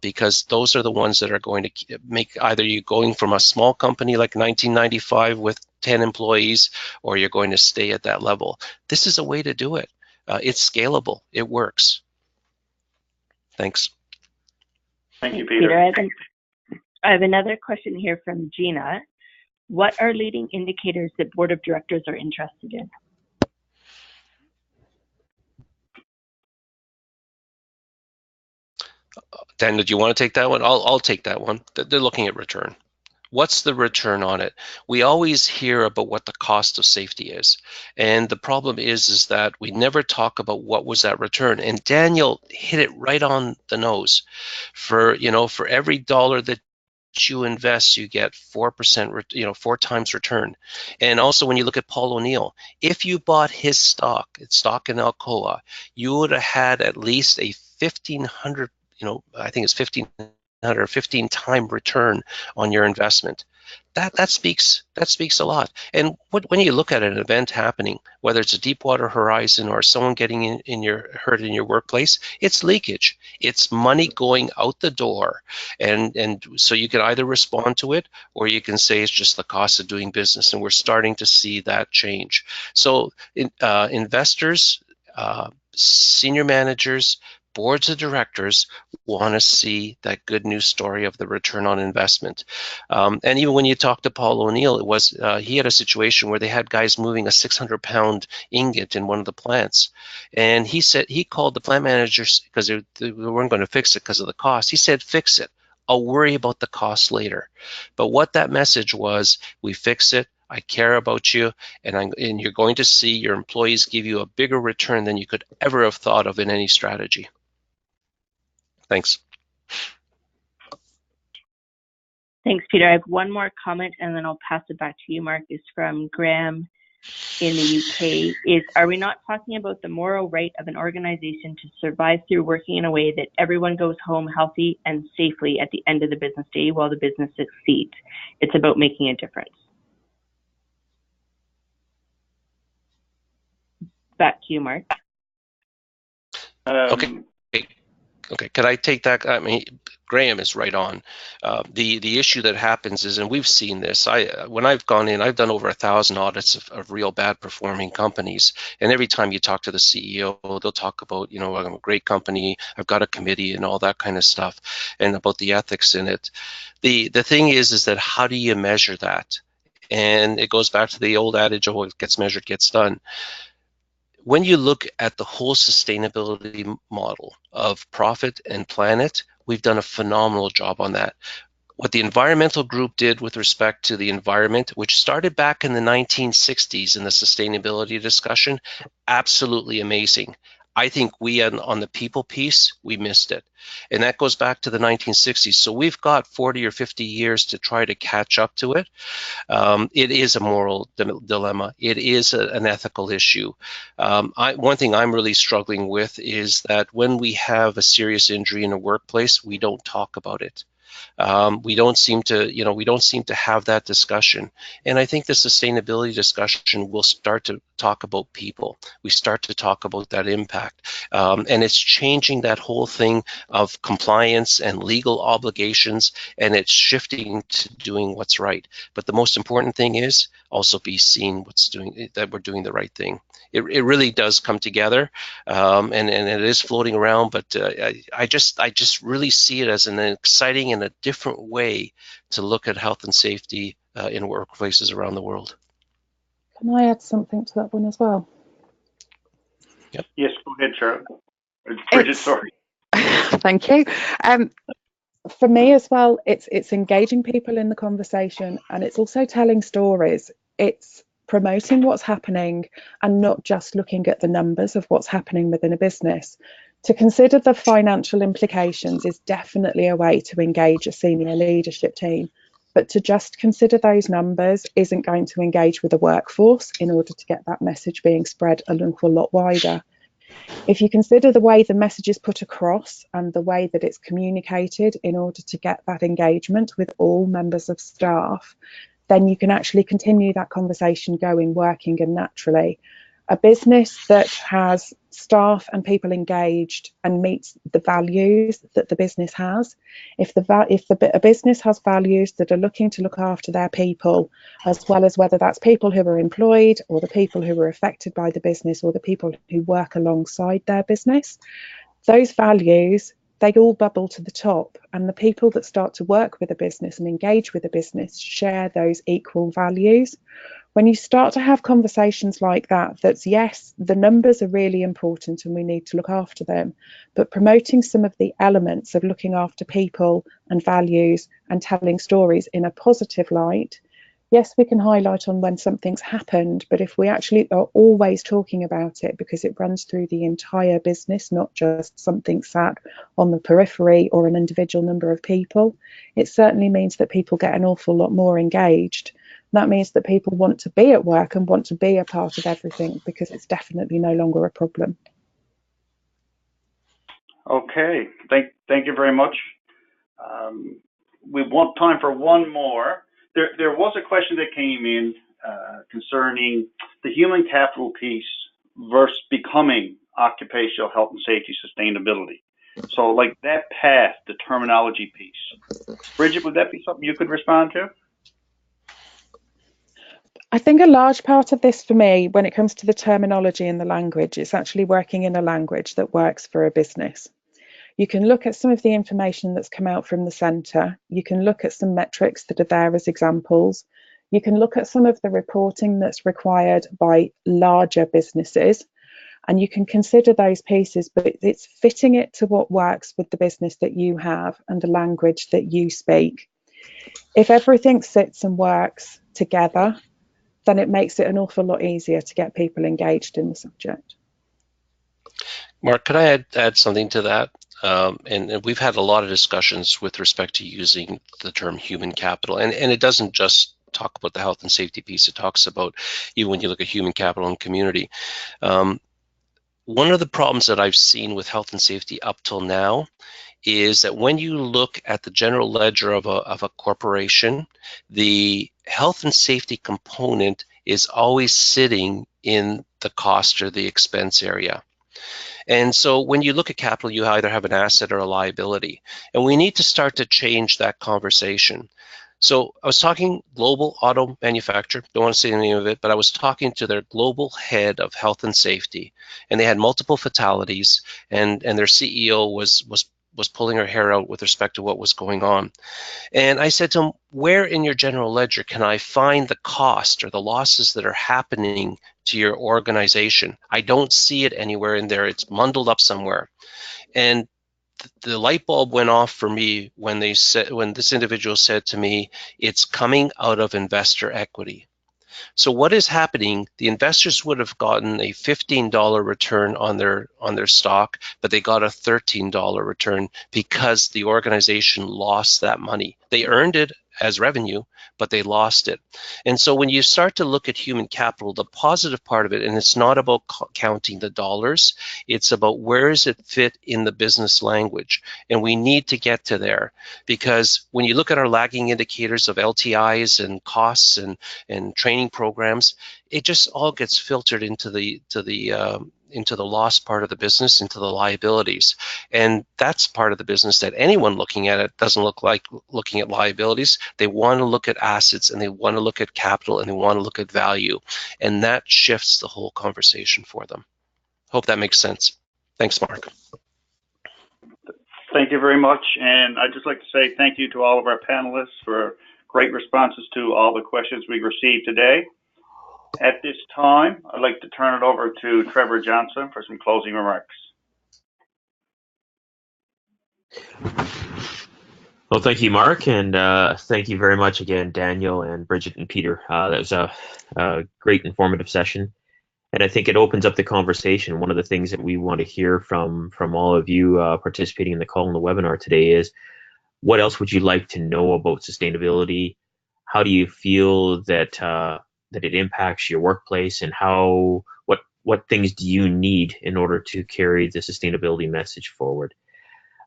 Because those are the ones that are going to make either you going from a small company like 1995 with 10 employees, or you're going to stay at that level. This is a way to do it. It's scalable. It works. Thanks. Thank you, Peter. I have another question here from Gina. What are leading indicators that board of directors are interested in? Dan, do you want to take that one? I'll take that one. They're looking at return. What's the return on it? We always hear about what the cost of safety is. And the problem is that we never talk about what was that return. And Daniel hit it right on the nose. For every dollar that you invest, you get 4%, 4 times return. And also when you look at Paul O'Neill, if you bought his stock in Alcoa, you would have had at least a 1,500, I think it's 1,500 or 15-time return on your investment. That speaks a lot. And when you look at an event happening, whether it's a Deepwater Horizon or someone getting hurt in your workplace, it's leakage. It's money going out the door, and so you can either respond to it or you can say it's just the cost of doing business. And we're starting to see that change. So investors, senior managers, boards of directors want to see that good news story of the return on investment. And even when you talk to Paul O'Neill, it was he had a situation where they had guys moving a 600-pound ingot in one of the plants, and he said he called the plant managers because they weren't going to fix it because of the cost. He said, "Fix it. I'll worry about the cost later." But what that message was, we fix it. I care about you, and you're going to see your employees give you a bigger return than you could ever have thought of in any strategy. Thanks. Thanks, Peter. I have one more comment and then I'll pass it back to you, Mark. It's from Graham in the UK. Are we not talking about the moral right of an organization to survive through working in a way that everyone goes home healthy and safely at the end of the business day while the business succeeds? It's about making a difference. Back to you, Mark. Okay, can I take that? I mean, Graham is right on. The issue that happens is, and we've seen this, when I've gone in, I've done over 1,000 audits of real bad performing companies. And every time you talk to the CEO, they'll talk about, I'm a great company, I've got a committee and all that kind of stuff, and about the ethics in it. The thing is that how do you measure that? And it goes back to the old adage, oh, it gets measured, gets done. When you look at the whole sustainability model of profit and planet, we've done a phenomenal job on that. What the environmental group did with respect to the environment, which started back in the 1960s in the sustainability discussion, absolutely amazing. I think we, on the people piece, we missed it. And that goes back to the 1960s. So we've got 40 or 50 years to try to catch up to it. It is a moral dilemma. It is an ethical issue. One thing I'm really struggling with is that when we have a serious injury in a workplace, we don't talk about it. We don't seem to have that discussion. And I think the sustainability discussion will start to talk about people. We start to talk about that impact. And it's changing that whole thing of compliance and legal obligations, and it's shifting to doing what's right. But the most important thing is also be seen that we're doing the right thing. It really does come together, and it is floating around. But I just really see it as an exciting and a different way to look at health and safety in workplaces around the world. Can I add something to that one as well? Yep. Yes, go ahead, Sharon. Bridget, sorry. Thank you. For me as well, it's engaging people in the conversation, and it's also telling stories. It's promoting what's happening and not just looking at the numbers of what's happening within a business. To consider the financial implications is definitely a way to engage a senior leadership team, but to just consider those numbers isn't going to engage with the workforce in order to get that message being spread a lot wider. If you consider the way the message is put across and the way that it's communicated in order to get that engagement with all members of staff, then you can actually continue that conversation going, working and naturally. A business that has staff and people engaged and meets the values that the business has, if a business has values that are looking to look after their people, as well as whether that's people who are employed or the people who are affected by the business or the people who work alongside their business, those values, they all bubble to the top, and the people that start to work with a business and engage with a business share those equal values. When you start to have conversations like that, that's yes, the numbers are really important and we need to look after them, but promoting some of the elements of looking after people and values and telling stories in a positive light. Yes, we can highlight on when something's happened, but if we actually are always talking about it because it runs through the entire business, not just something sat on the periphery or an individual number of people, it certainly means that people get an awful lot more engaged. That means that people want to be at work and want to be a part of everything because it's definitely no longer a problem. Okay, thank you very much. We want time for one more. There was a question that came in concerning the human capital piece versus becoming occupational health and safety sustainability. So like that path, the terminology piece. Bridget, would that be something you could respond to? I think a large part of this for me, when it comes to the terminology and the language, is actually working in a language that works for a business. You can look at some of the information that's come out from the centre. You can look at some metrics that are there as examples. You can look at some of the reporting that's required by larger businesses, and you can consider those pieces, but it's fitting it to what works with the business that you have and the language that you speak. If everything sits and works together, then it makes it an awful lot easier to get people engaged in the subject. Mark, could I add something to that? And we've had a lot of discussions with respect to using the term human capital, and it doesn't just talk about the health and safety piece. It talks about, even when you look at human capital and community. One of the problems that I've seen with health and safety up till now is that when you look at the general ledger of a corporation, the health and safety component is always sitting in the cost or the expense area. And so when you look at capital, you either have an asset or a liability. And we need to start to change that conversation. So I was talking global auto manufacturer, don't want to say the name of it, but I was talking to their global head of health and safety, and they had multiple fatalities, and their CEO was pulling her hair out with respect to what was going on. And I said to him, where in your general ledger can I find the cost or the losses that are happening to your organization? I don't see it anywhere in there. It's bundled up somewhere. And the light bulb went off for me when this individual said to me, it's coming out of investor equity. So what is happening? The investors would have gotten a $15 return on their stock, but they got a $13 return because the organization lost that money. They earned it as revenue, but they lost it. And so when you start to look at human capital, the positive part of it, and it's not about counting the dollars, it's about where does it fit in the business language. And we need to get to there, because when you look at our lagging indicators of LTIs and costs and training programs, it just all gets filtered into the loss part of the business, into the liabilities. And that's part of the business that anyone looking at it doesn't look like looking at liabilities. They want to look at assets, and they want to look at capital, and they want to look at value. And that shifts the whole conversation for them. Hope that makes sense. Thanks, Mark. Thank you very much. And I'd just like to say thank you to all of our panelists for great responses to all the questions we received today. At this time, I'd like to turn it over to Trevor Johnson for some closing remarks. Well, thank you, Mark, and thank you very much again, Daniel and Bridget and Peter. That was a great informative session, and I think it opens up the conversation. One of the things that we want to hear from all of you participating in the call and the webinar today is, what else would you like to know about sustainability? How do you feel that that it impacts your workplace, and what things do you need in order to carry the sustainability message forward?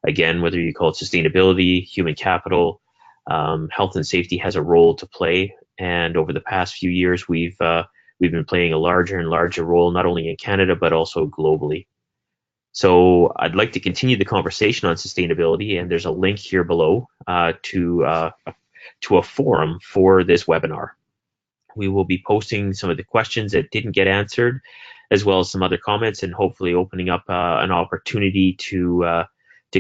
Again, whether you call it sustainability, human capital, health and safety has a role to play. And over the past few years, we've been playing a larger and larger role, not only in Canada, but also globally. So I'd like to continue the conversation on sustainability, and there's a link here below to a forum for this webinar. We will be posting some of the questions that didn't get answered, as well as some other comments, and hopefully opening up an opportunity to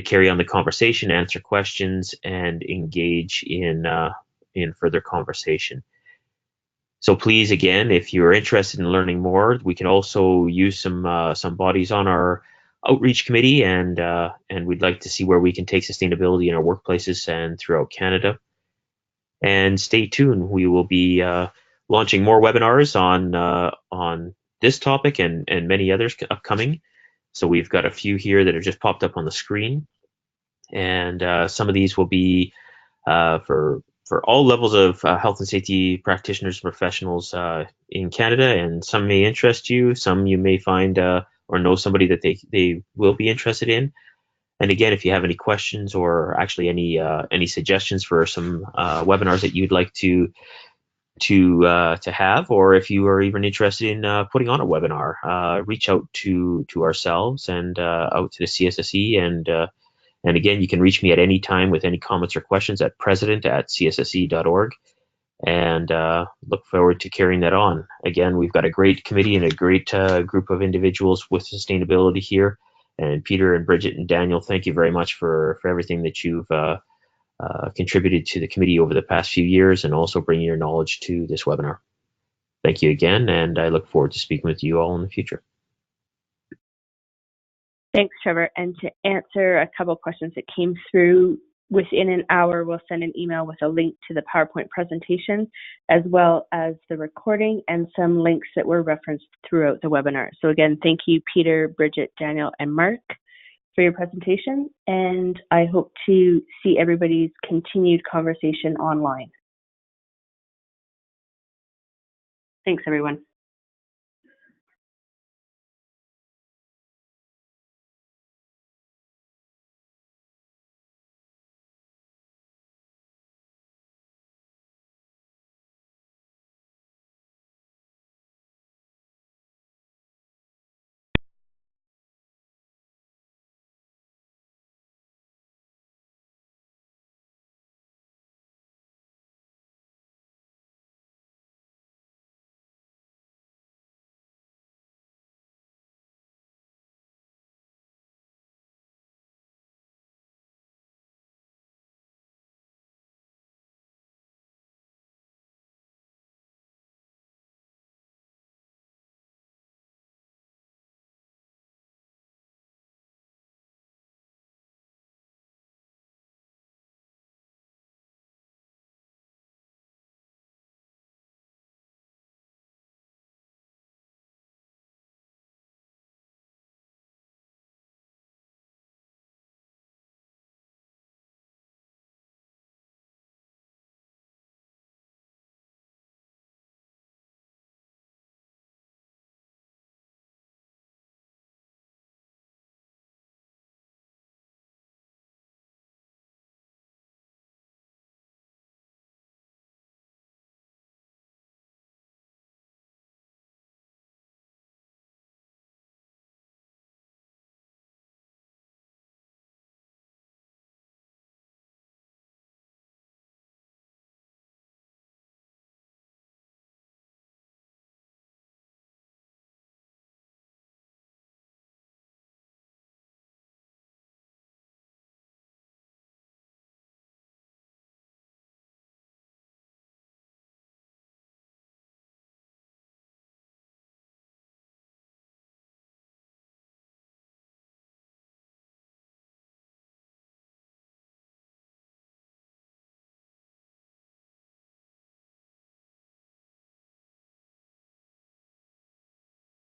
carry on the conversation, answer questions, and engage in further conversation. So please, again, if you're interested in learning more, we can also use some bodies on our outreach committee, and we'd like to see where we can take sustainability in our workplaces and throughout Canada. And stay tuned. We will be launching more webinars on this topic and many others upcoming. So we've got a few here that have just popped up on the screen, and some of these will be for all levels of health and safety practitioners and professionals in Canada, and some may interest you, some you may find or know somebody that they will be interested in. And again, if you have any questions or actually any suggestions for some webinars that you'd like to have, or if you are even interested in putting on a webinar, reach out to ourselves and out to the CSSE, and again, you can reach me at any time with any comments or questions at president@csse.org, and look forward to carrying that on. Again, we've got a great committee and a great group of individuals with sustainability here. And Peter and Bridget and Daniel, thank you very much for everything that you've contributed to the committee over the past few years, and also bringing your knowledge to this webinar. Thank you again, and I look forward to speaking with you all in the future. Thanks, Trevor. And to answer a couple questions that came through, within an hour, we'll send an email with a link to the PowerPoint presentation, as well as the recording and some links that were referenced throughout the webinar. So again, thank you, Peter, Bridget, Daniel, and Mark for your presentation. And I hope to see everybody's continued conversation online. Thanks, everyone.